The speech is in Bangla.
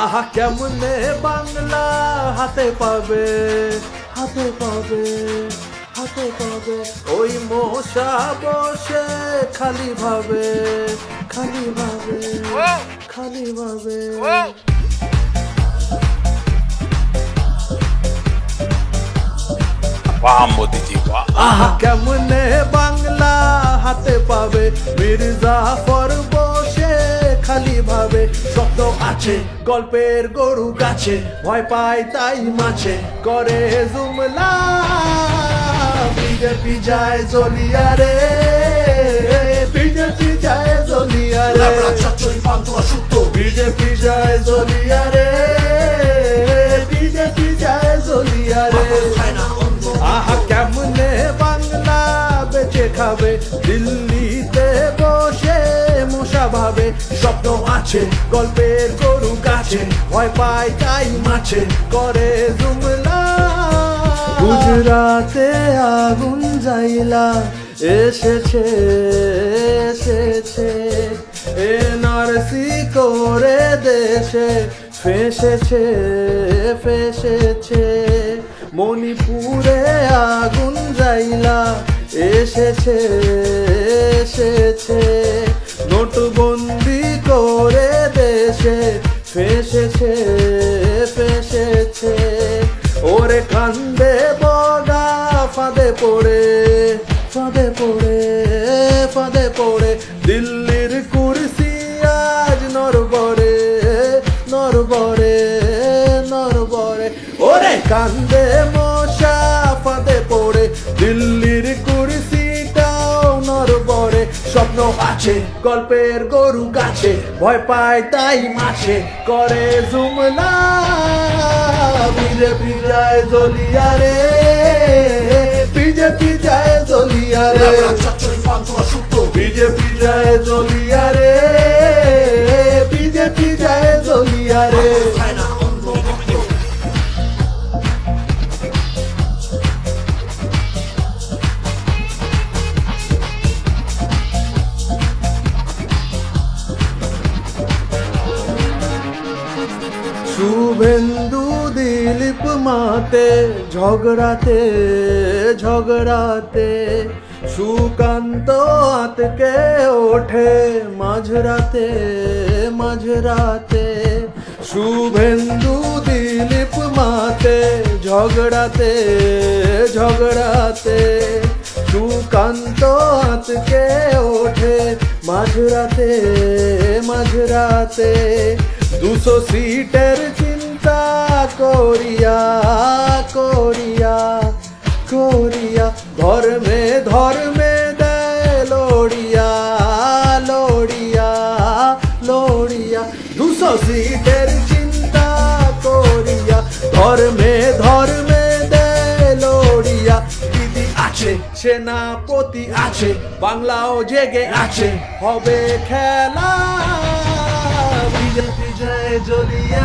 আহা কেমনে বাংলা হাতে পাবে, হাতে পাবে, হাতে পাবে। ওই মশা বসে খালি ভাবে, খালি ভাবে, খালি ভাবে। वाह मोदी जी वाह। আহা কেমনে বাংলা হাতে পাবে, মির্জাফর বসে খালি ভাবে। শব্দ আছে গল্পের গরু গাছে, ভয় পায় তাই মাছে করে জুমলা। বিজেপি যায় জ্বলিয়া রে, বিজেপি যায় জ্বলিয়া রে, বিজেপি যায় জ্বলিয়া রে, বিজেপি যায় জ্বলিয়া রে। আহা কেমনে বাংলা বেঁচে খাবে, দিল্লিতে বসে মশা ভাবে। স্বপ্ন আছে গল্পের গরু গাছে, ভয় পায় তাই মাছে করে জুমলা। গুজরাতে আগুন জ্বাইলা এসেছে, এসেছে এনআরসি করে দেশে ফেসেছে, ফেসেছে। মণিপুরে আগুন জ্বাইলা এসেছে, এসেছে নোটবন্দি করে দেশে ফেসেছে, ফেসেছে। ওরে কান্দে বগা ফাঁদে পড়ে, ফাঁদে পড়ে, ফাঁদে পড়ে। দিল্লির কুরসি আজ নরবরে, নরবরে, নরবরে। ওরে কান্দে মশা ফাঁদে পড়ে, দিল্লির কুরসিটাও নরবরে। স্বপ্ন আছে গল্পের গরু গাছে, ভয় পায় তাই মাছে করে জুমলা। বিজেপি যায় জ্বলিয়া রে, বিজেপি যায় জ্বলিয়া রে, বিজেপি যায় জ্বলিয়া রে, বিজেপি যায় জ্বলিয়া রে। শুভেন্দু দিলীপ মাতে ঝগড়াতে, ঝগড়াতে। সুকান্ত আতকে ওঠে মাঝরাতে, মাঝরাতে। শুভেন্দু দিলীপ মাতে ঝগড়াতে, ঝগড়াতে। সুকান্ত আতকে ওঠে মাঝরাতে, মাঝরাতে। 200 সিটের চিন্তা করিয়া, করিয়া, করিয়া। ধর্মে ধর্মে দেয় লড়িয়া, লড়িয়া, লড়িয়া। 200 সিটের চিন্তা করিয়া, ধর্মে ধর্মে দেয় লড়িয়া। দিদি আছে সেনাপতি আছে, বাংলাও জেগে আছে, হবে খেলা। বিজেপি যায় জ্বলিয়া